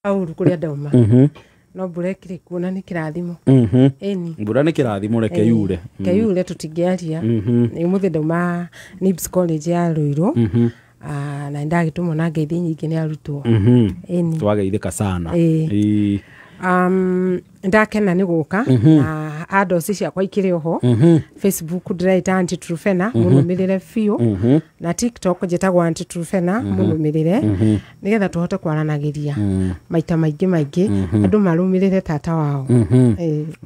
auru kuria ndauma no mbura ikiri kuona ni kirathimo eni mbura ni kirathimo reke yure keyure tutingiaria ni muthi ndauma Nibs College ya Ruiru na ndagitumwo na ngeithi nyingi ni arutwo eni twageithika sana ndakena ni guka na adosi ciakwa ikiri oho Facebook ndiraita Aunty Trufena munumirire fiu na TikTok njitagwo Aunty Trufena munumirire nigetha tuhote kwaranagiria maita maingi andu marumirire tata wao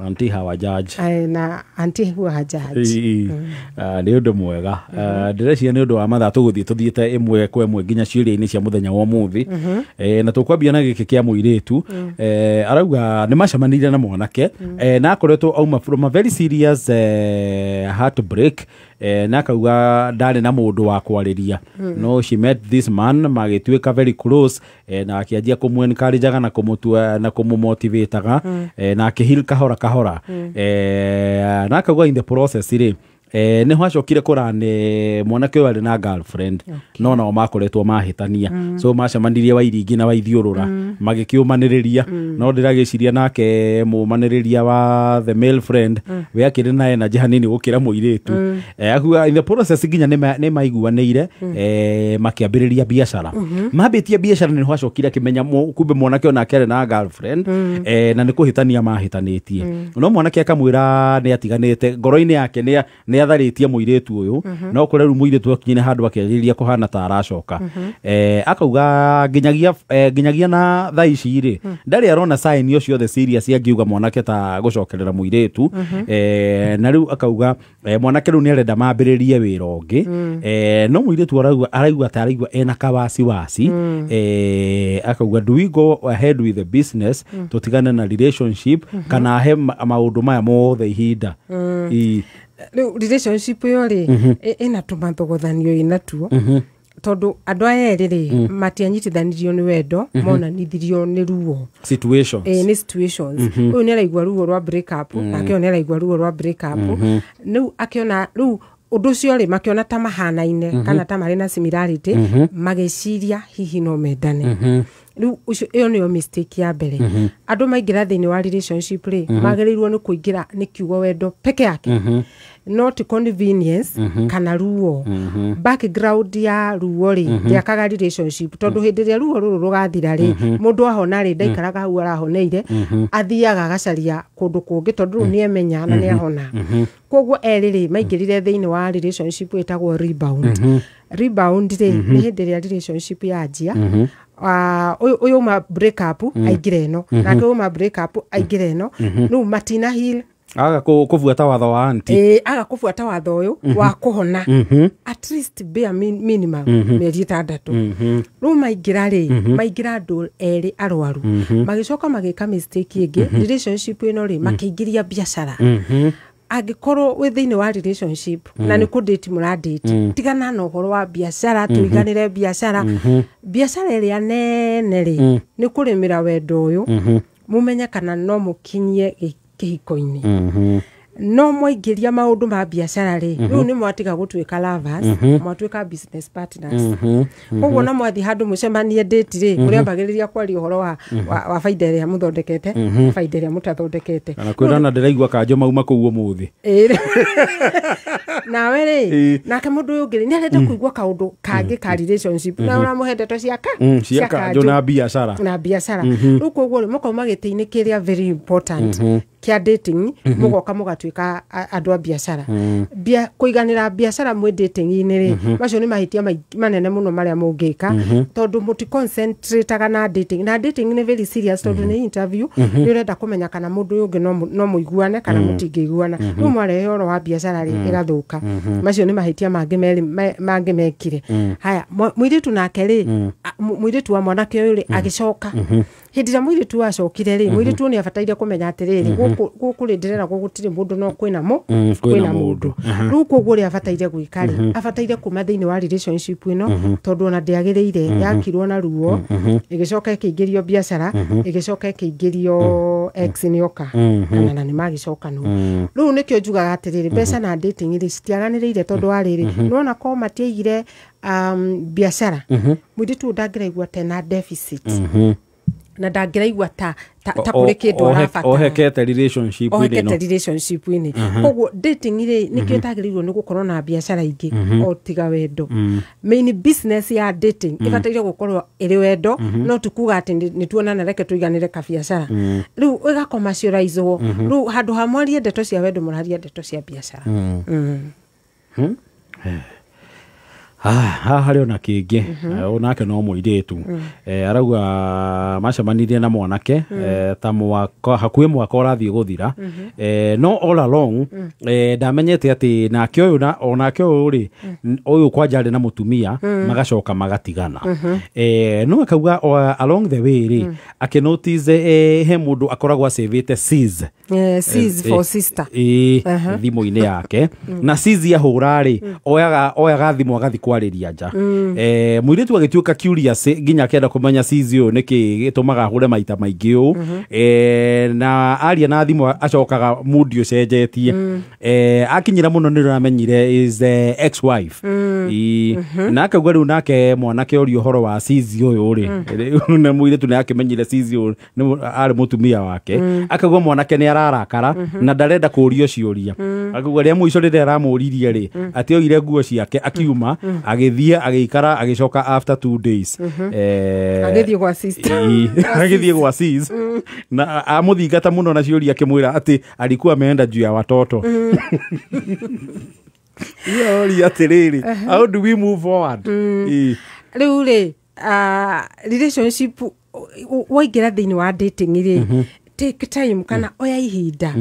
Aunty hawa judge na Aunty hawa judge ni undu mwega ndireciria ni undu wa mathaa tuthiite imwe kwa imwe nginya ciuria-ini cia muthenya wa muthi na tukwambia na giki kia muiritu arauga ni macamanire na mwanake na akoretwo auma from a very serious heartbreak na akauga ndari na mundu wa kwariria no she met this man magituika very close na akianjia kumuencourage na kumutua na kumumotivateaga na akihil kahora na akauga in the process ni hwacokire kurane mwanake wari na girlfriend no nao makoretwo mahitania so macamanirie Wairingi na Waithiurura magikiumaniriria no ndiragiciria nake mumaniriria wa the male friend we akiri na energy hanini gukira muiritu akuga in the process nginya ni maiguanire makiambiriria biashara mabitie biashara ni hwacokire kimenya kumbe mwanake ona kere na girlfriend na ni kuhitania mahitanitie no mwanake akamwira ni atiganite ngoro-ini yake ni atharitie muiritu uyu no kure ru muiritu akinyine handu akiriria kuhana ta aracoka akauga ginyagia na thaici ri ndari arona sign ucio the serious angiuga mwanake ta gucokerera muiritu na riu akauga mwanake ru ni arenda mambiririe wira ungi no muiritu araigua ta araigua ena kawasi akauga do we go ahead with the business tutigane na relationship kana he maundu maya mothe ihinda relationship yo ri ina tumathogothanio inatuo tondu andu aya ri matianyitithanirio ni wendo monanithirio ni ruo situations ni situations uyu ni araigua ruo rwa break up nake ni araigua ruo rwa break up nu akiona ru undu cio ri makiona ta mahanaine kana ta mari na similarity mageciria hihi no mendane riu ucio iyo niyo mistake ya mbere andu maingira thini wa relationship ri magereirwo ni kuingira ni kiugo wendo peke yake not convenience kana ruo background ya ruo ri ya kaga relationship tondu hindi ria ruo ruru rugathira ri mundu ahona ri ndaikaraga hau arahoneire athiaga gacaria kundu kungi tondu ni emenya na ni ahona koguo eriri maingirire thini wa relationship etagwo rebound ri ni hindi ria relationship yanjia uyu ma break up aingire no nake uyu ma break up aingire no no matina heal aga kufuata watho wa Aunty aga kufuata watho uyu wa kuhona at least bare minimum meri 6 ru maingira ri maingira andu eri arwaru magicoka magika mistake ingi relationship ino ri makiingiria biashara agikorwo withini wa relationship na ni kudate muradate tigana na uhoro wa biashara tuiganire biashara ria nene ri ni kurimira wendo uyu mumenya kana no mukinyie kihiko-ini no moingiria maundu ma biashara ri riu ni mwatiga gutwika lovers mwatwika business partners koguo na mwathi handu mucemanie date ri kuria mbagiriria kwari uhoro wa faida ria muthondekete faida ria mutathondekete kana kwirana ndiraigua kanjo mauma kuuo muthi nawe ri nake mundu uyu ngiri ni arenda kuigua kaundu kangi ka relationship na uramuhendeto ciaka kanjo na biashara riu koguo ri mukauma giti-ini kiria very important kia dating mugoka mugatwika andu a biashara kuiganira biashara mwe dating-ini ri macio ni mahitia manene muno maria mungika tondu muti concentrate na dating ni very serious tondu ni interview ni urenda kumenya kana mundu uyu no muiguane kana mutingiguana no mware horo wa biashara ri igathuka macio ni mahitia mangi mekire haya muiritu nake ri muiritu wa mwanake uyu ri agicoka hindi ya muiritu acokire ri muiritu ni abataire kumenya atiriri guku ri ndirera gugutire mundu no kwina mundu riu koguo ri abataire gwikari abataire kuma thini wa relationship ino tondu ona ndiagiriire yakirwo na ruo igicoka ikiingirio biashara igicoka ikiingirio ex ni oka kana na ni magicoka no riu nikio njugaga atiriri mbeca na dating ri citiaganiriire tondu wa riri nona ko matiigire biashara muiritu ndangiraigua tena deficit na ndangĩraigua ta kũrĩ kĩndũ arabatara ohekete relationship ini koguo dating ire nĩkĩo tagĩrĩirwo nĩ gũkorwo na biacara ingĩ o tiga wendo main business ya dating ĩbataire gũkorwo ĩrĩ wendo no tukuga atĩ nĩ tuonana reke tũiganĩre kabiacara rĩu ĩgakomaciũraizwo rĩu handũ ha mwarie ndeto cia wendo mũraria ndeto cia biacara harĩ ona kĩngĩ onake no mũirĩtu arauga macemanirie na mwanake ta hakuhĩ mwaka ũrathiĩ gũthira no all along ndamenyete atĩ nake ũyũ onake ũyũ ũyũ kwanja arĩ na mũtumia magacoka magatigana no akauga along the way rĩ akĩnotice he mũndũ akoragwo acĩvĩte sis for sister thimũ-inĩ yake na sis yahũra rĩ oyaga thimũ agathi kwarĩria nja mũirĩtu agĩtuĩka curious nginya akĩenda kũmenya sis ũyũ nĩkĩ gĩtũmaga ahũre maita maingĩ ũũ na aria na thimũ acokaga mood ũcenjetie akinyira mũno nĩ ramenyire is ex wife na akauga rĩu nake mwanake ũrio ũhoro wa sis ũyũ rĩ na mũirĩtu nĩ akĩmenyire sis ũyũ arĩ mũtumia wake akauga mwanake nĩ ararakara na ndarenda kũũrio ciũria akauga rĩa mũico rĩrĩa aramũririe rĩ atĩ oire nguo ciake akiuma agĩthiĩ agĩikara agĩcoka after 2 days agĩthiĩ gwa sister agĩthiĩ gwa sis na amũthingata mũno na ciũria akĩmwĩra atĩ alikuwa ameenda juu ya watoto yori atĩrĩrĩ how do we move forward rĩu rĩ relationship waingĩra thĩinĩ wa dating rĩ take time kana oya ihinda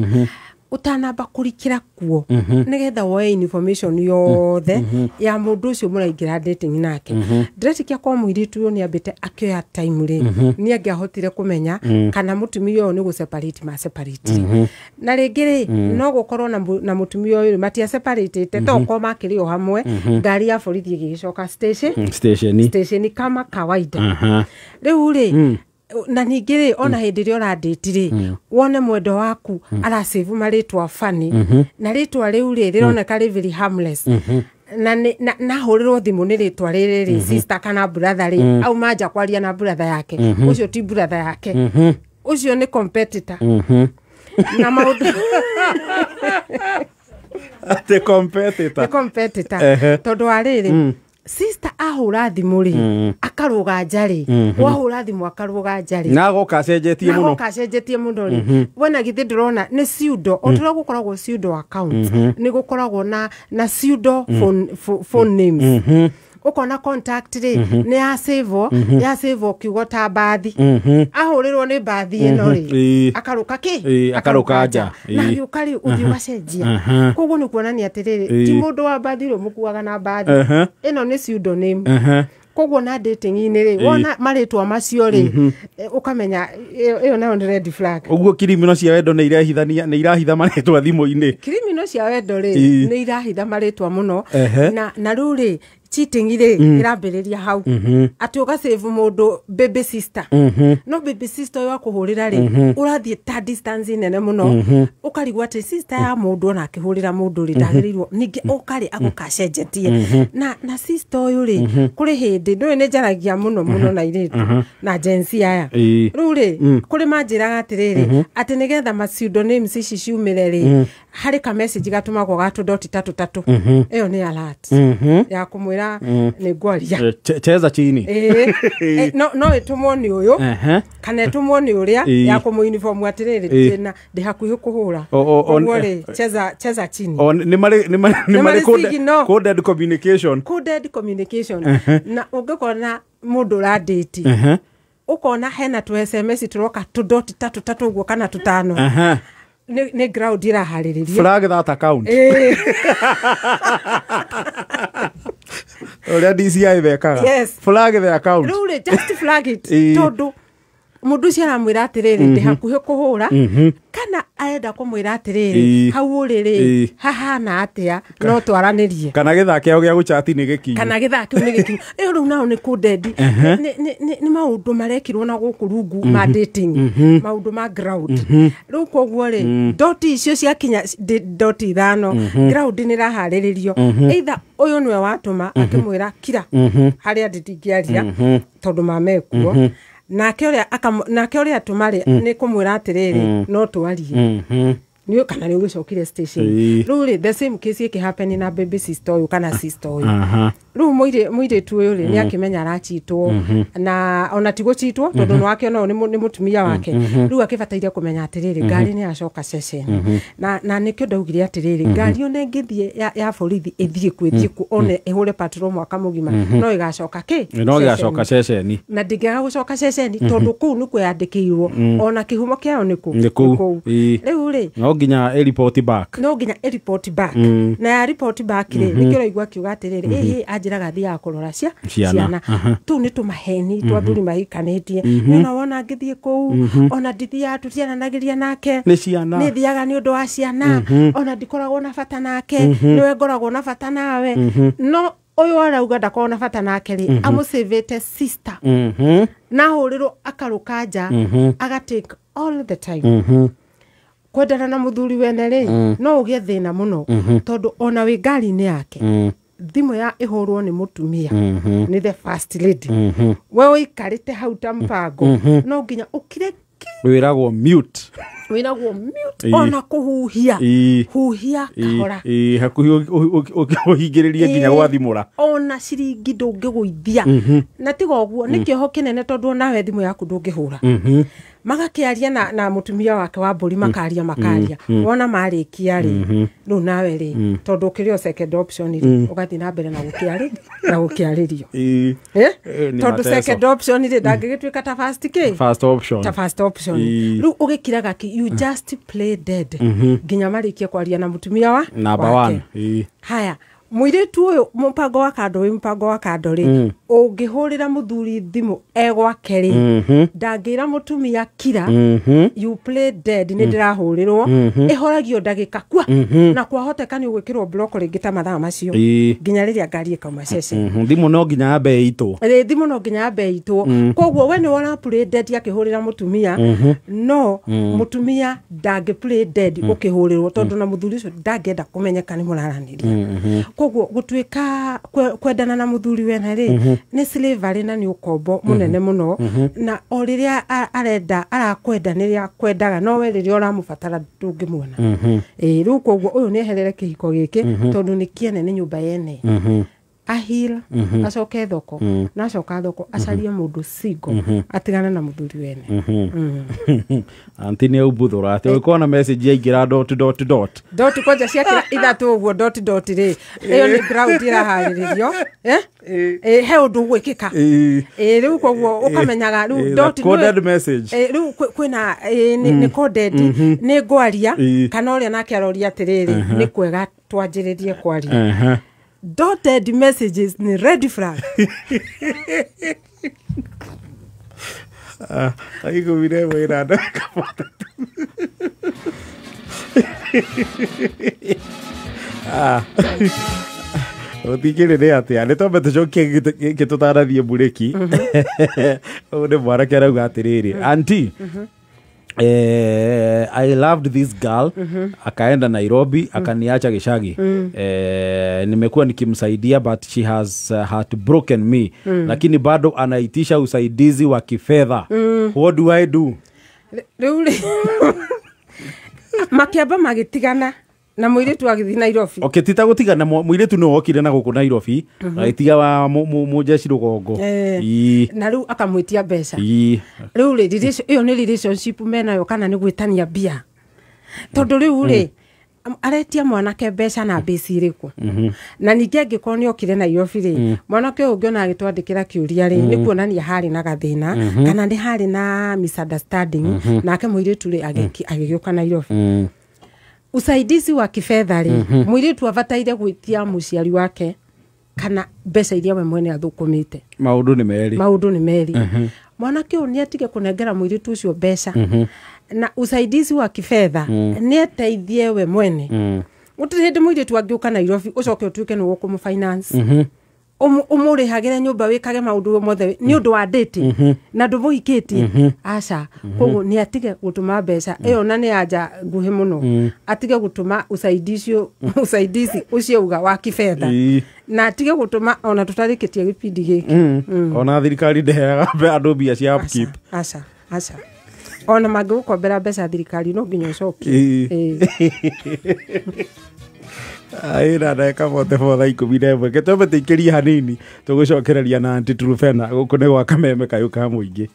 utanamba kurikira kuo nigetha woe information yothe ya mundu ucio muraingira dating nake ndĩretikia kwa mũirĩtu ũyũ nĩambĩte akĩoya time rĩ nĩangĩahotire kũmenya kana mũtumia ũyũ nĩ gũseparate maseparate na rĩngĩ rĩ no gũkorwo na mũtumia ũyũ matia separatete toko makĩrĩ o hamwe ngari ya borithi ĩgĩcoka station kama kawaida rĩu rĩ na ningĩ rĩ ona hĩndĩ ĩrĩa ũradĩti rĩ wone mwendo waku arasave marĩtwa funny na rĩtwa rĩu rĩ rĩroneka rĩ very harmless na hũrĩrwo thimũ nĩ rĩtwa rĩrĩ rĩ sister kana brother rĩ au manja kwaria na brother yake ũcio ti brother yake ũcio nĩ competitor na maũndũ ate competitor tondũ wa rĩrĩ sister ahũra thimũ rĩ akarũga nja rĩ wahũra thimũ akarũga nja rĩ na agoka acenjetie mũno rĩ wena githĩ ndĩrona nĩ pseudo otũra gũkoragwo pseudo account nĩ gũkoragwo na pseudo phone names ukona contact rĩ nĩ ya save kiugo ta bathi ahũrĩrwo nĩ bathi ĩno rĩ akaruka nja na gĩũka rĩ ũthiĩ wacenjia koguo nĩ kuonania atĩrĩrĩ ti mũndũ wa bathi rĩ mũkuaga na bathi ĩno nĩ pseudonym koguo na dating-inĩ rĩ wona marĩtwa macio rĩ ukamenya ĩyo nayo nĩ red flag ũguo criminal cia wendo nĩ irahitha marĩtwa thimũ-inĩ criminal cia wendo rĩ nĩ irahitha marĩtwa mũno na rĩu rĩ cheating ire irambĩrĩria hau atĩ ũgasave mũndũ baby sister no baby sister yo kũhũrĩra rĩ ũrathiĩ ta distance nene mũno ũkarigwo atĩ sister ya mũndũ ona akĩhũrĩra mũndũ rĩ ndagĩrĩirwo ningĩ ũkarĩ agũkacenjetie na sister ũyũ rĩ kũrĩ hĩndĩ ndũĩ nĩ njaragia mũno na irĩtu na agency aya rĩu rĩ kũrĩ manjĩraga atĩrĩrĩ atĩ nĩgetha ma pseudonyms ici ciumĩre rĩ harĩ ka message gatumagwo gatũ.3 ĩyo nĩ alert ya kũmwĩra nĩ ngwaria cheza chini no ĩtumwo nĩ ũyũ kana ĩtumwo nĩ ũrĩa ya kũmũ uniform atĩrĩrĩ tena ndĩ hakuhĩ kũhũra ũguo rĩ cheza chini nĩ marĩ coded communication na ũngĩkona mũndũ ũradĩti ũkona hena tu SMS turoka tu.3 ũguo kana 5 ne ground iraharĩrĩria flag that account oria DCI bekaga flag the account rule just flag it todo mũndũ ũcio aramwĩra atĩrĩrĩ ndĩ hakuhĩ kũhũra kana arenda kũmwĩra atĩrĩrĩ hau ũrĩrĩ hahana atĩa no twaranĩrie kana gĩthaka kĩao gĩa gũchati nĩ gĩkinyu ĩyo rĩu nao nĩ coded nĩ maũndũ marekirwo na gũkũ rungu ma dating maũndũ ma ground rĩu koguo rĩ doti icio ciakinya doti 5 ground nĩ raharĩrĩrio either ũyũ nĩwe watũma akĩmwĩra kira harĩa ndĩtingĩaria tondũ mamekuo nake ũrĩa atũmare nĩ kũmwĩra atĩrĩrĩ no twarie niyo kana ni ũgĩcokire station rĩu the same case happen na baby sister ũyũ kana sister ũyũ rĩu mũirĩtu ũyũ nĩ akĩmenya arachitwo na ona ti gũchitwo tondũ nĩ wake no nĩ mũtumia wake rĩu akĩbataire kũmenya atĩrĩrĩ ngari nĩ yacoka station na nĩkĩo ndaugire atĩrĩrĩ ngari ona ĩngĩthiĩ ya borithi ĩthiĩ kwĩthiĩ one ĩhũre patrol mwaka mũgima no ĩgacoka station na ndĩngĩaga gũcoka station tondũ kũu nĩ kwĩyandĩkĩirwo ona kĩhumo kĩao nĩ kũu rĩu rĩ no nginya report back na ya report back rĩ nĩkĩo raigua kiuga atĩrĩrĩ anjĩraga thiaga kũrora ciana tu nĩ tũmaheni twathuri mahikanĩtie nĩona wona ngĩthiĩ kũu ona ndithiaga tũtiaranagĩria nake nĩ thiaga nĩ ũndũ wa ciana ona ndikoragwo na bata nake nĩwe ngoragwo na bata nawe no ũyũ arauga ndakoragwo na bata nake rĩ amũsĩvĩte sister na hũrĩrwo akarũka nja agatake all the time kwendana na mũthuri wene rĩ no ũgĩe thĩna mũno tondũ ona wĩ ngari-inĩ yake thimũ ya ĩhũrwo nĩ mũtumia nĩ the first lady we ũikarĩte hau ta mpango no nginya ũkire wĩragwo mute ona kũhuhia kahora hakuhi ũhingĩrĩrie nginya gwathimũra ona ciringi ndũngĩgũithia na tiga ũguo nĩ kĩoho kĩnene tondũ onawe thimũ yaku ndũngĩhũra magakĩaria na mũtumia wake wa mbũri makaria wona marĩkia rĩ rĩu nawe rĩ tondũ ũkĩrĩ o second option rĩ ũgathiĩ na mbere na gũkĩarĩrio tondũ second option rĩ ndangĩgĩtuĩka ta first option rĩu ũgĩkiraga you just play dead nginya marĩkie kwaria na mũtumia wa number 1 haya mũirĩtu ũyũ mũpango wa kando rĩ ũngĩhũrĩra mũthuri thimũ egwake rĩ ndangĩra mũtumia kira you play dead nĩ ndĩrahũrĩrwo ĩhoragio ndagĩka kwa na kwahoteka nĩ ũgwĩkĩrwo block rĩngĩ ta mathaa macio nginya rĩrĩa ngari ĩkauma cece thimũ no nginya yambe ĩitwo koguo we nĩ wona play dead akĩhũrĩra mũtumia no mũtumia ndangĩ play dead ũkĩhũrĩrwo tondũ na mũthuri ũcio ndangĩenda kũmenyeka nĩ mũraranĩria koguo gũtuĩka kwendana na mũthuri wena rĩ nĩ slavery na nĩ ũkombo mũnene mũno na o rĩrĩa arenda arakwenda nĩrĩa kwendaga no we rĩrĩa ũramũbatara ndũngĩmuona rĩu koguo ũyũ nĩ eherere kĩhiko gĩkĩ tondũ nĩ kĩene nĩ nyũmba yene ahira acoke thoko na acoka thoko acarie mũndũ single atigana na mũthuri wene anti nĩ ũbuthũra atĩ ũkona message yaingĩra dot kwanja ciakĩra ithatũ ũguo dot rĩ ĩyo nĩ ground ĩraharĩrĩrio he ũndũ gwĩkĩka rĩu koguo ũkamenyaga rĩu coded message rĩu kwĩna nĩ coded nĩ ngwaria kana ũrĩa nake aroria atĩrĩrĩ nĩ kwega twanjĩrĩrie kwaria dotted messages ni red flag aigo vile weirada othikĩrĩria atĩa nĩ twambe tũcokie gĩtũtarathie mburĩki ũũ nĩ mwanake arauga atĩrĩrĩ anti I loved this girl akaenda Nairobi akaniacha Gishagi nimekuwa nikimsaidia but she has heartbroken me lakini bado anaitisha usaidizi wa kifedha what do I do makiamba magĩtigana na mũirĩtu agĩthiĩ Nairobi okay tita gũtigana mũirĩtu nĩ wokire na gũkũ Nairobi aitiga wa mũjeshi rũgongo na rĩu akamwĩtia mbeca rĩu ĩyo nĩ relationship menayo kana nĩ gwĩtania mbia tondũ rĩu rĩ aretia mwanake mbeca na base irĩkũ na ningĩ angĩkorwo nĩ okire Nairobi rĩ mwanake ũyũ ũngĩona agĩtwandĩkĩra kĩũria rĩ nĩ kuonania harĩ na gathĩna kana nĩ harĩ na misunderstanding nake mũirĩtu rĩ agĩgĩũka Nairobi usaidizi wa kifedha rĩ mũirĩtu abataire gwĩtia mũciari wake kana mbeca iria we mwene athũkũmĩte maũndũ nĩ merĩ mwanake ũyũ nĩ atige kũnengera mũirĩtu ũcio mbeca na usaidizi wa kifedha nĩ ateithie we mwene gũtirĩ hĩndĩ mũirĩtu angĩũka Nairobi ũcoke ũtuĩke nĩ ũkũmũfinance umuri hagire nyumba wikage maundu mothe ni undu wa dating na ndubuikiti aca koguo ni atige gutuma mbeca iyo na ni anja nguhi muno atige gutuma usaidizi ucio uga wa kifedha na atige gutuma ona tutarikitie gipindi giki ona thirikari ndeheaga andu mbia cia upkeep aca ona magigukombera mbeca thirikari no nginya ucoki Aira ndeka mote botha 11 getombe tikiria hanini tugucokereria na anti Trufena gukune gwa kameme kayo ka muingi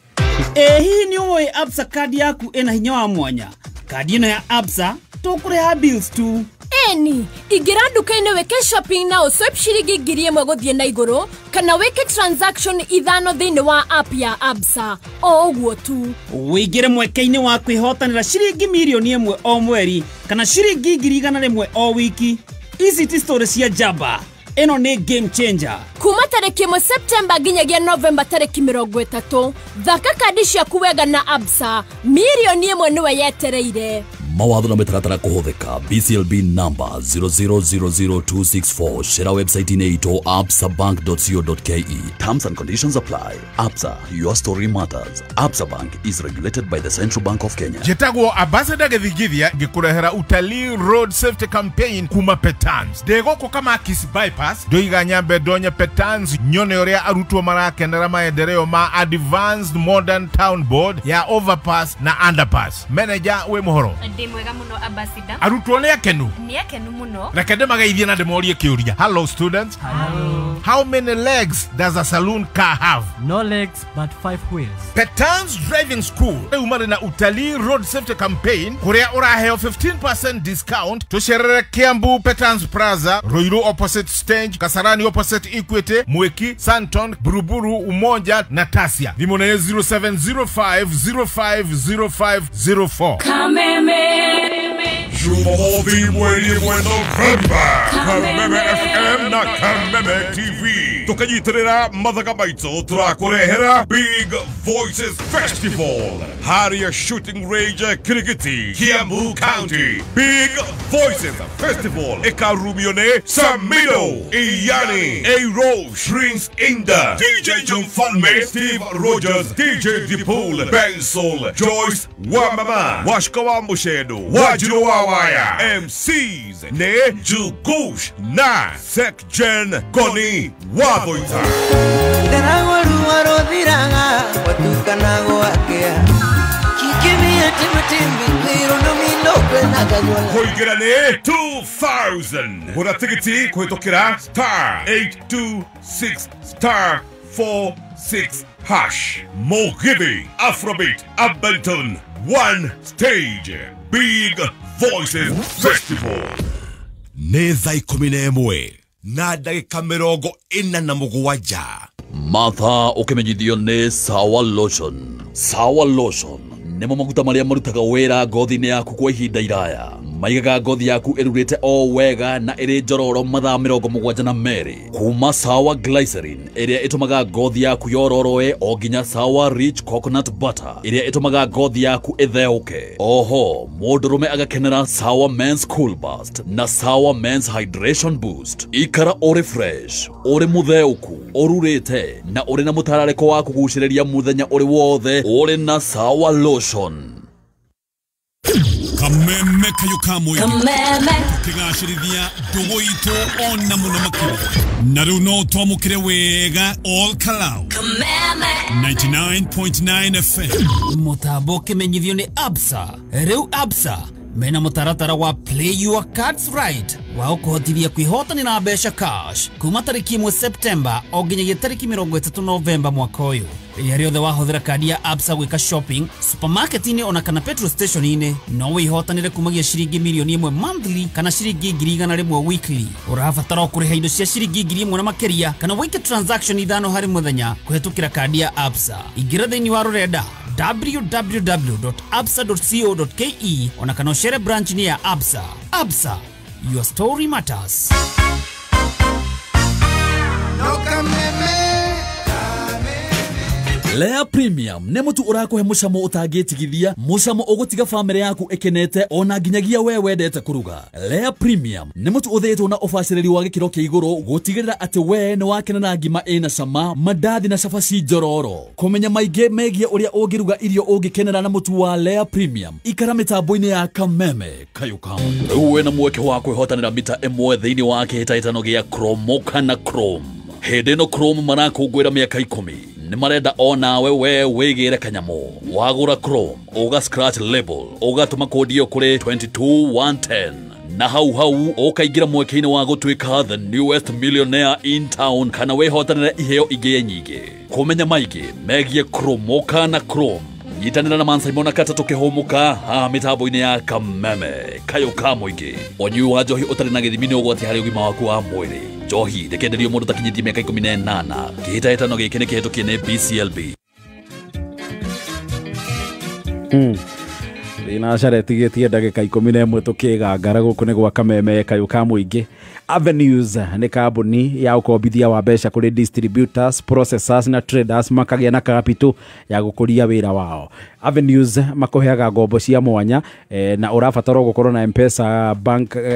hii ni uwe Absa kadi yaku ena hinya wa mwanya kadi ino ya Absa tukureha bills tu eni igira nduka-inĩ weke shopping na uswipe ciringi 1,000 guthie na iguru kana weke transaction ithano thĩinĩ wa app ya Absa o ũguo tu wĩingĩre mweke-inĩ wa kwĩhotanĩra ciringi 1,000,000 o mweri kana ciringi 100,000 o wiki. Ici ti story cia jamba, eno ni game changer. Kuma tariki 1 September nginyagia November tariki 30 thaka kadi ciaku wega na Absa 1,000,000 niwe yetereire. Mawatho na mitaratara kuhuthika. BCLB number 0000264. Share website ineito absabank.co.ke. Terms and conditions apply. Absa, your story matters. Absa Bank is regulated by the Central Bank of Kenya. Jetagwo Ambassador Githigithia gikurehera utalii road safety campaign kuma Petans. Degoko kama Kisi bypass doiga nyambe donya Petans nyone oria arutwo marakenera maendeleo ma advanced modern town board ya overpass na underpass. Manager we mohoro. Mwega muno Ambassador. Arutwo ni akenu muno. Rekende magaithia na demorie kiuria. Hello students. Hello. How many legs does a saloon car have? No legs but 5 wheels. Petans Driving School umari na utalii road safety campaign kuria uraheo 15% discount tusherere Kiambu Petans Plaza, Ruiru opposite Stage, Kasarani opposite Equity, Mweki, Santon, Buruburu, Umoja na Tasia. Vimone 0705050504. Kameme Jumamosi mwezi Novemba Kameme FM na Kameme TV tukajitirira mathaga maito turakurehera Big Voices Festival Haria Shooting Range Kirigiti, Kiambu County. Big Voices Festival Ekarumione Samido Iyani A-Rose Shrinks Inda DJ Jumfalme Steve Rogers DJ Dipul Bensol Joyce Wamama Washkawa Mushedo Wajiro Wawaya MCs Ne Jugush Na Sekjen Goni Wavoita Hoigerane 2000 Hora tikiti kuitokera *826 *46 hash Mogibi Afrobeat Ableton One Stage Big Voices Festival Neza 11 na ndagika 47 Martha ukimenyithio ni Sawa Lotion. Sawa Lotion nemo maguta maria marutaga wera ngothi-ini yaku kwa ihinda iraya, maigaga ngothi yaku irurite o wega na iri njororo mathaa 72 kuma Sawa Glycerin iria itumaga ngothi yaku yororoe o nginya Sawa Rich Coconut Butter iria itumaga ngothi yaku itheuke. Oho mundurume agakenera Sawa Men's Cool Burst na Sawa Men's Hydration Boost. Ikara ori fresh, ori mutheuku, orurite na ori na mutarariko wa kuguciriria muthenya ori wothe ori na Sawa Lotion. Kameme kayo kamwe Kameme kigashirithia ndugu itu ona muno makuru na riu no twamukire wega all kalau Kameme 99.9 FM mutambo kimenyithio ni Absa. Riu Absa mena mutaratara wa play your cards right wa ukuhotithia kwihotanira mbeca cash kuma tariki 1 September o nginyagia tariki 30 November mwaka uyu. Ria riothe wahuthira kadi ya Absa gwika shopping supermarket-ini ona kana petrol station-ini no wihotanire kumagia ciringi 1,000,000 monthly kana ciringi 100,000 weekly. Urabatara kuriha indo cia ciringi 1,000,000 na makeria kana wike transaction ithano hari muthenya kuhetukira kadi ya Absa. Ingira thiini wa rurenda www.absa.co.ke ona kana ucere branch ni ya Absa. Absa, your story matters. Lea Premium nĩ mũtu ũrakũhe mũcamo ũtangĩtigithia, mũcamo ũgũtiga family yaku ĩkenete ona nginyagia we wendete kũruga. Lea Premium nĩ mũtu ũthĩĩtwo na ũbacĩrĩri wa gĩkĩro kĩa igũrũ gũtigĩrĩra atĩ we nĩ wakena na ngima ĩna cama, mandathi na cabaci njororo. Kũmenya maingĩ megiĩ ũrĩa ũngĩruga irio ũngĩkenera na mũtu wa Lea Premium, ikara mĩtambo-inĩ ya Kameme Kayukamo. Rĩu wĩna mweke wa kwĩhotanĩra mita ĩmwe thĩinĩ wa kĩhĩtahĩtano gĩa Chrome kana Chrome. Hĩndĩ ĩno Chrome marakũngũĩra mĩaka 10. Nĩ marenda onawe we wĩgĩre kanyamũ. Wagũra Chrome, ũga scratch label, ũgatũma kodi ĩyo kũrĩ 22110. Na hau ũkaingĩra mweke-inĩ wa gũtuĩka the newest millionaire in town kana wĩhotanĩre iheo ingĩ nyingĩ. Kũmenya maingĩ megiĩ Chrome kana Chrome, nyitanĩra na Mansaimona Kata tũkĩhũmũka haha mĩtambo-inĩ ya Kameme Kayukamo ingĩ. Ũnyui wa njohi ũtarĩ na gĩthimi nĩ ũgwati harĩ ũgima waku wa mwĩrĩ. Njohi ndĩkenderio mũndũ takinyĩtie mĩaka 18. Kĩhĩtahĩtano gĩkĩ nĩ kĩhĩtũkie nĩ BCLB. Ina caretigetie ndagĩka 11 tũkĩgangara gũkũ nĩ gwa Kameme Kayukamo ingĩ. Avenues nĩ kambuni ya ũkombithia wa mbeca kũrĩ distributors, processors na traders makagĩa na capital ya gũkũria wĩra wao. Avenues makũheaga ngombo cia mwanya na ũrabatara gũkorwo na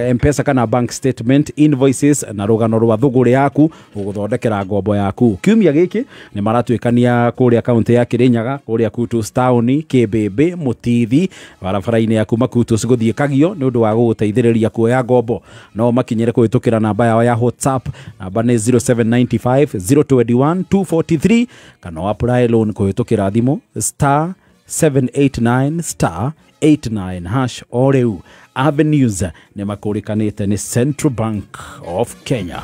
M-Pesa kana bank statement, invoices na rũgano rwa thũgũrĩ yaku ũgũthondekera ngombo yaku. Kiumia gĩkĩ nĩ maratuĩkania kũrĩa kaunti ya Kĩrĩnyaga, kũrĩa Kutus Town, Kĩmbĩmbĩ, Mũtithi, barabara-inĩ ya kuma Kutus gũthiĩ Kagio nĩ ũndũ wa gũgũteithĩrĩria kuoya ngombo. No makinyĩre kũhĩtũkĩra namba yao ya WhatsApp, namba nĩ 0795 021 243 kana apply loan kũhĩtũkĩra thimũ *789*89# o rĩu. Avenues nĩ makũrĩkanĩte nĩ Central Bank of Kenya.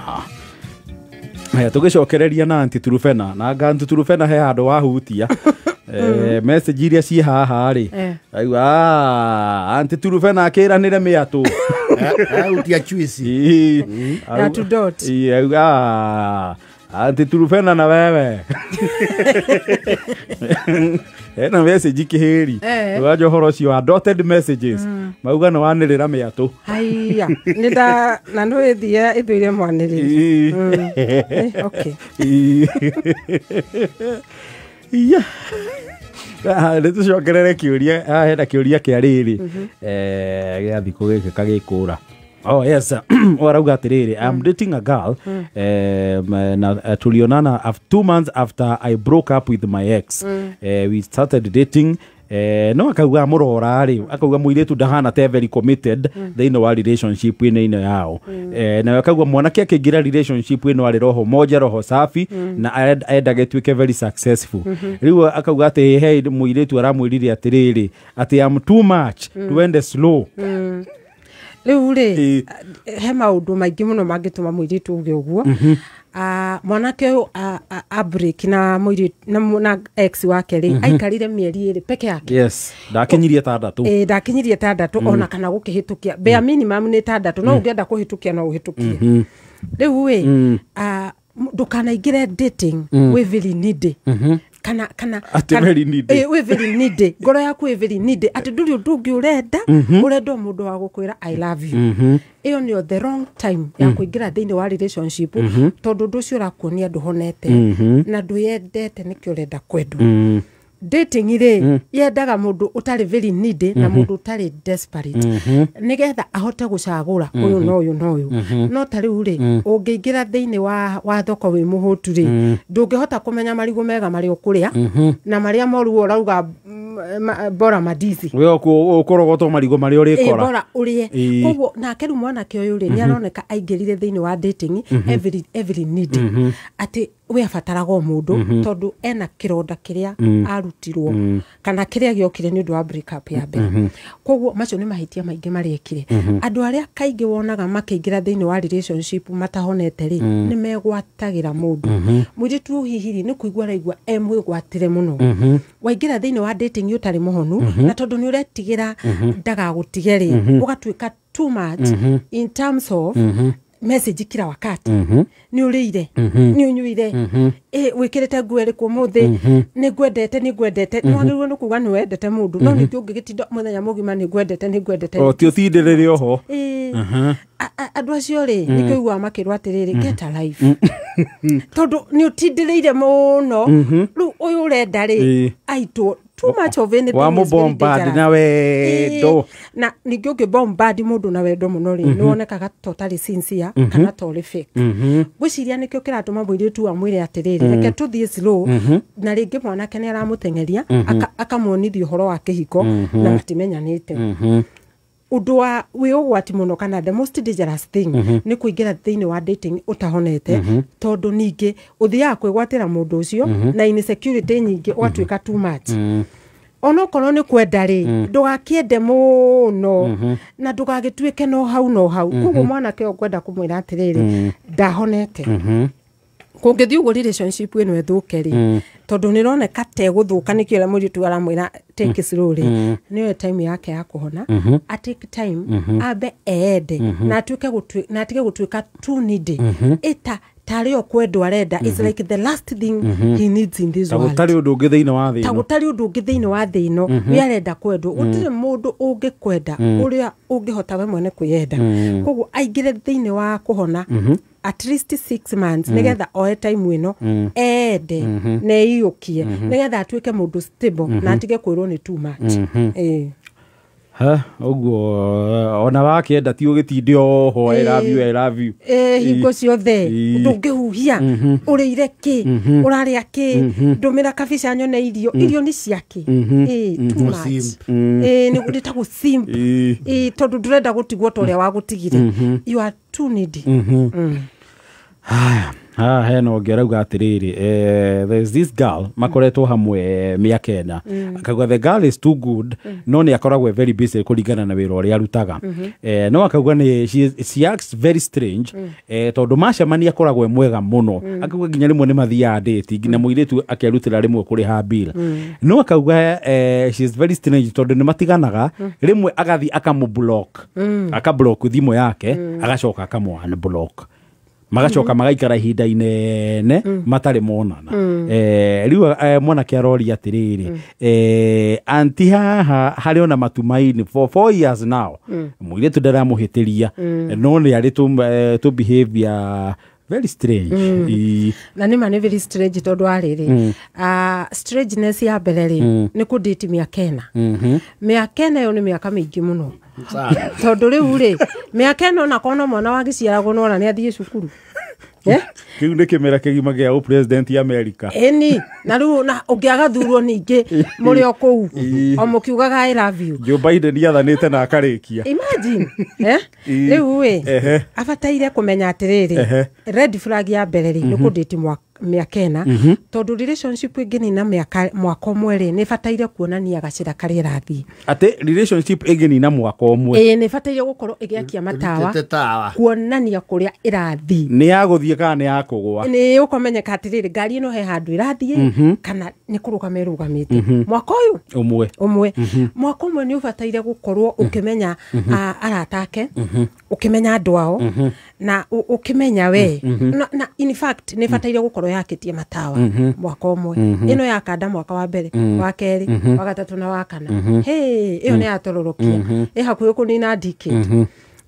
Tũgĩcokereria na Antiturufena na Antiturufena he handũ wahutia message iria ciĩ haha rĩ, Antiturufena akĩranĩre mĩatũ ahutia chuisi na to dot Antiturufena na wewe ena message kĩhĩri wajo horo cio dotted messages mauga no wanĩrĩra mĩatũ haiya nĩnda na no ĩthia ĩthũire mwanĩrĩri okay iya nĩtũcokerere kĩũria hena kĩũria kĩa rĩrĩ gĩa thikũ gĩkĩ kagĩkũra. Oh yes, warauga atiriri, I'm dating a girl na tulionana 2 months after I broke up with my ex. We started dating. No akauga mũrora rĩ, akauga mũirĩtu ndahana te very committed thĩinĩ wa relationship ĩno yao. Na akauga mwanake akĩingĩra relationship ĩno arĩ roho moja, roho safi na enda gĩtuĩke very successful. Rĩu akauga atĩ hey mũirĩtu aramwĩrire atĩrĩrĩ atĩ I'm too much, tuende slow. Rĩu rĩ he maũndũ maingĩ mũno mangĩtũma mũirĩtu uge ũguo. Mwanake ũyũ a break na mũirĩtu na ex wake rĩ aikarire mĩeri 2 peke yake. Yes, ndakinyirie 6. Ndakinyirie 6 ona kana gũkĩhĩtũkia. Bare minimum nĩ 6, no ũngĩenda kũhĩtũkia no ũhĩtũkie. Rĩu rĩ ndũkanaingĩre dating with very needy. Kana we very needy, ngoro yaku we very needy, ati nduri ndungi urenda mundu wa gukwira I love you. Iyo ni the wrong time ya kuingira thĩinĩ wa relationship tondu ndu cio rakuonia nduhonete na nduyendete nikio urenda kwendu. Dating ire yendaga mundu utari very needy na mundu utari desperate nigetha ahote gucagura uyu no uyu no uyu. No tari uri ungiingira thiini wa thoko wi muhutu ri ndungihota kumenya marigo mega mari ukuria na maria moru urauga bora madizi we ukorogotwo marigo mari urikora bora urie koguo na keru mwana ke uyu ri ni aroneka aingirire thiini wa dating every needy ati we afataraga mundu tondu ena kironda kiria arutirwo kana kiria giokire ni undu wa break up ya mbere. Koguo macio ni mahitia maingi mariekire. Andu aria kaingi wonaga makiingira thiini wa relationship matahonete ri ni megwatagira mundu muritu hihiri ni kuigua raigua emwigwatire muno waingira thiini wa dating utari muhonu na tondu ni uretigira ndaga gutigere ugatuika too much in terms of message kila wakati ni urire ni unyuire wikirite nguo iriku muthi ni gwendete no agirwo no kuga ni wendete mundu no ni ungigitinda muthenya mugima ni gwendete o ti utindirire oho andu acio ri ni kuigua makirwa atiriri get a life tondu ni utindirire muno riu uyu urenda ri aitwo too much of anything wa bombard na wendo na ningĩ ũngĩbombard mũndũ na wendo mũno rĩ nĩ wonekaga totally sincere kana totally fake gwĩciria nĩkĩo kĩratũma mũirĩtu amwĩre atĩrĩrĩ reke tũthiĩ slow na rĩngĩ mwanake nĩ aramũteng'eria akamuonithia ũhoro wa kĩhiko na matimenyanĩte ũndũ wa wĩ ũgwati mũno kana the most dangerous thing nĩ kũingĩra thĩinĩ wa dating ũtahonete tondũ ningĩ ũthiaga kwĩgwatĩra mũndũ ũcio na insecurity nyingĩ ũgatuĩka too much onokorwo nĩ kwenda rĩ ndũgakĩende mũno na ndũgagĩtuĩke no hau koguo mwanake ũkwenda kũmwĩra atĩrĩrĩ ndahonete kũngĩthiĩ ũguo relationship ĩno ĩthũke rĩ tondu nĩ roneka te gũthũka nĩkĩo ũrĩa mũirĩtu aramwĩra take it slowly nĩyo time yake ya kũhona take time ambe ende na atige gũtuĩka too needy tarĩ o kwendwo arenda it's like the last thing he needs in this world tagũtarĩ ũndũ ũngĩ thĩinĩ wa thĩ ĩno tagũtarĩ ũndũ ũngĩ thĩinĩ wa thĩ ĩno we arenda kwendwo gũtirĩ mũndũ ũngĩkwenda ũrĩa ũngĩhota we mwene kwĩyenda koguo aingĩre thĩinĩ wa kũhona at least 6 months nigetha oe time ĩno ende na ĩiyũkie nigetha atuĩke mũndũ stable na atige kwĩrwo nĩ too much ũguo ona wakĩenda ti ũgĩtinde oho I love you hingo ciothe ndũngĩhuhia ũrĩire kĩ ũrarĩa kĩ ndũmĩra kabica nyone irio nĩ ciake too much nĩ gũtagwo simp tondũ ndũrenda gũtigwo ta ũrĩa wagũtigire you are too needy hena ũngĩ arauga atĩrĩrĩ there's this girl makoretwo hamwe mĩaka ena akauga the girl is too good no nĩ akoragwo very busy kũringana na wĩra ũrĩa arutaga no akauga she acts very strange tondũ macemania akoragwo mwega mũno akauga nginya rĩmwe nĩ mathiaga date nginya mũirĩtu akĩarutĩra rĩmwe kũrĩha bill no akauga she is very strange tondũ nĩ matiganaga rĩmwe agathiĩ akablock thimũ yake agacoka akamũunblock magacoka magaikara ihinda inene matarĩ monana rĩu mwanake aroria atĩrĩrĩ anti haha harĩ ona matumaini for 4 years now mũirĩtu ndaramũhĩtĩria no nĩ arĩ to behavior very strange na nĩ mani very strange tondũ arĩrĩ strangeness ya mbere rĩ nĩ kũdate mĩaka ĩna mĩaka ĩna ĩyo nĩ mĩaka mĩingĩ mũno tondũ rĩu rĩ mĩaka ĩno ona kono mwana wagĩciaragwo no ona nĩ athiĩ cukuru kĩu nĩ kĩmera kĩgima gĩa president ya America eni na rĩu na ũngĩagathurwo ningĩ mũrĩ o kũu o mũkiugaga I love you Joe Biden athanĩte na akarĩkia imagine rĩu abataire kũmenya atĩrĩrĩ red flag ya mbere rĩ nĩ kũdate mĩaka ĩna tondũ relationship ĩngĩ na mwaka ũmwe rĩ nĩ bataire kuonania gacĩra karĩa ĩrathiĩ atĩ relationship ĩngĩ na mwaka ũmwe nĩ bataire gũkorwo ĩgĩakia matawa kuonania kũrĩa ĩrathiĩ nĩ yagũthiĩ kana nĩ yakũgwa nĩ ũkũmenyeka atĩrĩrĩ ngari ĩno he handũ ĩrathiĩ kana nĩ kũrũgama ĩrũgamĩte mwaka ũyũ ũmwe mwaka ũmwe nĩ ũbataire gũkorwo ũkĩmenya arata ake ũkĩmenya andũ ao na ũkĩmenya we na in fact nĩ bataire gũkorwo yakĩtie matawa mwaka ũmwe ĩno yakanda mwaka wa mbere wa kerĩ wa gatatũ na wa kana ĩyo nĩ yatororokia hakuhĩ kũnina ndike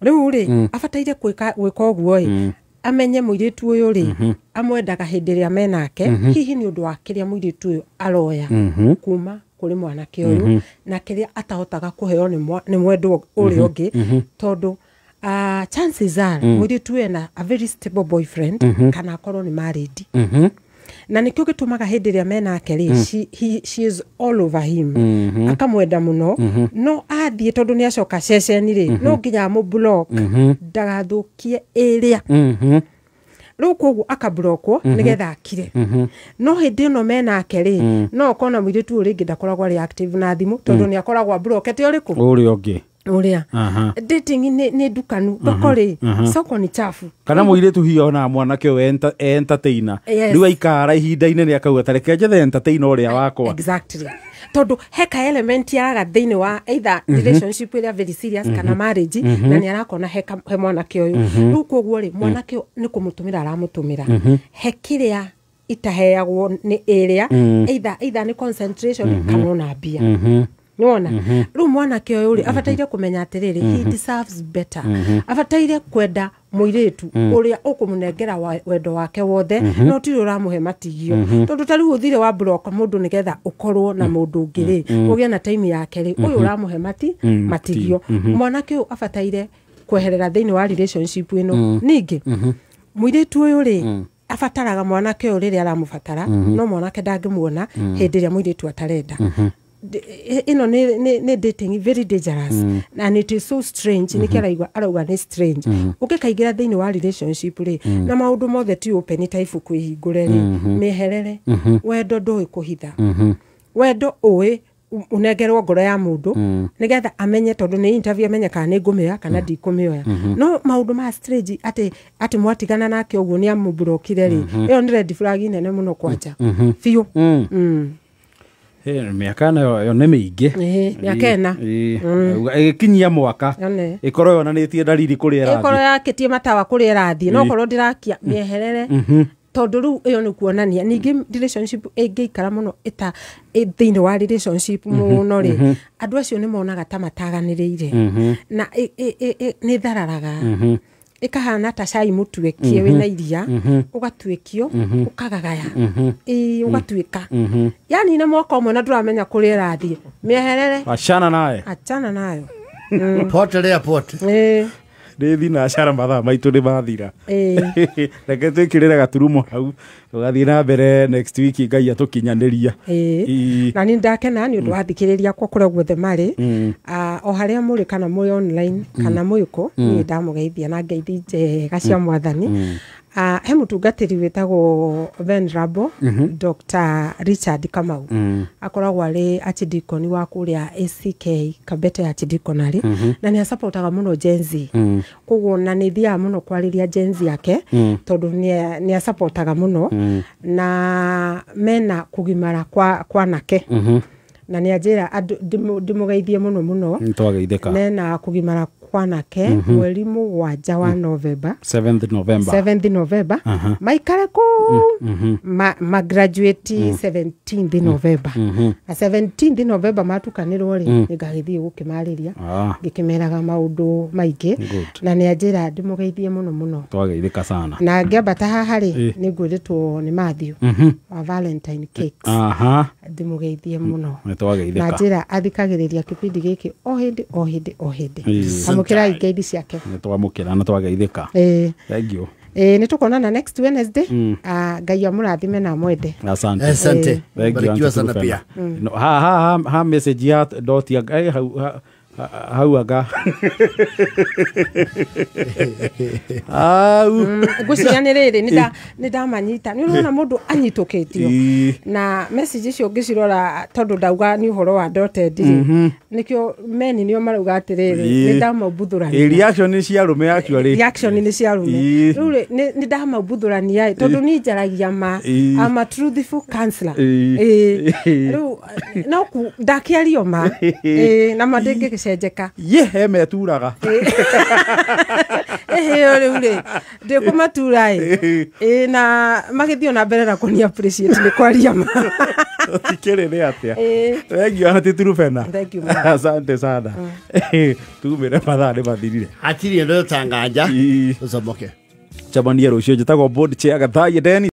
rĩu rĩ abataire gwĩka ũguo amenye mũirĩtu ũyũ rĩ amwendaga hĩndĩ ĩrĩa menake hihi nĩ ũndũ wa kĩrĩa mũirĩtu ũyũ aroya kuma kũrĩ mwanake ũyũ na kĩrĩa atahotaga kũheo nĩ mwendwa ũrĩa ũngĩ tondũ chances are mũirĩtu ena a very stable boyfriend kana akorwo nĩ married na nĩkĩo gĩtũmaga hĩndĩ ĩrĩa menake rĩ she is all over him akamwenda mũno no athiĩ tondũ nĩ acoka ceceni rĩ no nginya amũblock ndagathũkie ĩrĩa rĩu koguo akablokwo nĩgetha akire no hĩndĩ ĩno menake rĩ no ũkona mũirĩtu ũyũ rĩngĩ ndakoragwo arĩ active na thimũ tondũ nĩ akoragwo ablokete ũrĩkũ ũrĩa ũngĩ uria dating ni dukanu dokore soko ni chafu kana muiretu hiyo na mwanake we entertainer riu aikara ihinda inene akauga tareke jethe entertainer uria wakwa exactly tondu heka element ya thiini wa either relationship ĩrĩa very serious kana marriage na ni arakona he mwanake uyu riu koguo ri mwanake ni kumutumira aramutumira hekiria itaheagwo ni area either ni concentration kana na bia nona riu mwanake uyu ri abataire kumenya atiriri he deserves better abataire kwenda muiretu uria ukumunengera wendo wake wothe no tiri uramuhe matigio tondu tari uthire wa block mundu nigetha ukorwo na mundu ngiri ugie na time yake ri uyu uramuhe matigio mwanake uyu abataire kweherera thiini wa relationship ino ningi muiretu uyu ri afataraga mwanake uyu riri aramufatara no mwanake ndangimuona hindi ria muiretu atarenda ni dating very dangerous and it is so strange nikiraigwa arauga ni strange ukikaigira thiini wa relationship ri na maundu mothe ti open type kuihingure ri meherere wendo ndui kuhitha wendo uwe unegerwo ngoro ya mundu nigetha amenye tondu ni interview amenye kana ni ngumia kana ndikumioya no maundu ma strange ati mwatigana nake uguo ni amubrokire ri iyo ni red flag nene muno kwanja fiu miaka nayo nä mä ingä miaka ena ĩgĩkinyia mwaka ĩkorwo yonanĩtie dalili kũrĩa ĩrathiĩ ĩkorwo yakĩtie matawa kũrĩa ĩrathiĩ no korwo ndĩrakia mĩeherere tondu riu iyo ni kuonania ningi relationship ĩngĩikara muno ita thĩinĩ wa relationship muno ri andu acio ni monaga ta mataganĩrĩire na nĩ thararaga ikahana ta cai mutuekie wina iria ugatuekio ukagagaya ugatueka yani na mwaka umwe na nduramenya kuri rathie mieherere achana nayo potelea Dethi na cara mathaa maitũ nĩ mathira reke twĩkĩrĩre gaturumo hau tũgathiĩ na mbere next week Ngai atũkinyanĩria na nĩ ndakena nĩ ũndũ wa thikĩrĩria kwa kũrĩa guothe marĩ o harĩa mũrĩ kana mũrĩ online kana mũyũkũ nĩ ndamũgeithia na ngeithi njega cia mwathani he mutungatiri wetagwo Venerable Dr. Richard Kamau akoragwo ari archdeacon wa kuria ACK Kabete Archdeaconry na ni supportaga muno Gen Z koguo na ni thia muno kwariria Gen Z yake tondu ni supportaga muno na mena kugimara kwa nake na ni ajira ndimugeithie muno na kugimara kwanake mweri mugwanja wa November 7th November maikare ku ma graduate 17th November 17th November matukanirwo ri ngagithie gukimariria ngikimeraga maundu maingi na ni ajira ndimugeithie muno twageithika sana na ngĩambata haha ri ni ngwĩrĩtwo ni Matthew wa Valentine Cakes ndimugeithie muno na njira athikagĩrĩria kipindi gĩkĩ o hindi amukira ngeithi ciake nitwamukira na twageithika thank you nĩ tukonana next Wednesday Ngai amũrathime na mwende asante barikiwa sana pia ha message ya dot ya hau aga ngũciria rĩrĩ nĩ ndamanyita nĩ ũrona mũndũ anyitũkĩtio na message icio ngĩcirora tondũ ndauga nĩ ũhoro wa dotted nĩkĩo meni nĩo marauga atĩrĩrĩ nĩ ndamaumbũthũrania reaction nĩ cia rũme actually reaction nĩ cia rũme rĩu nĩ ndamaumbũthũrania tondũ nĩ njaragia ama truthful counselor rĩu no ndakĩario ma na mandĩngĩ cenjeka he meturaga rĩu ndĩkũmatura na magĩthiĩ na mbere na kũni appreciate nĩ kwaria ma tikĩrĩ atia thank you anati turufena asante sana tumire mathaa nĩ mathirire atiri ndo tanganja ucomoke Chabania rũcio njĩtagwo board chair Gathaĩ Deni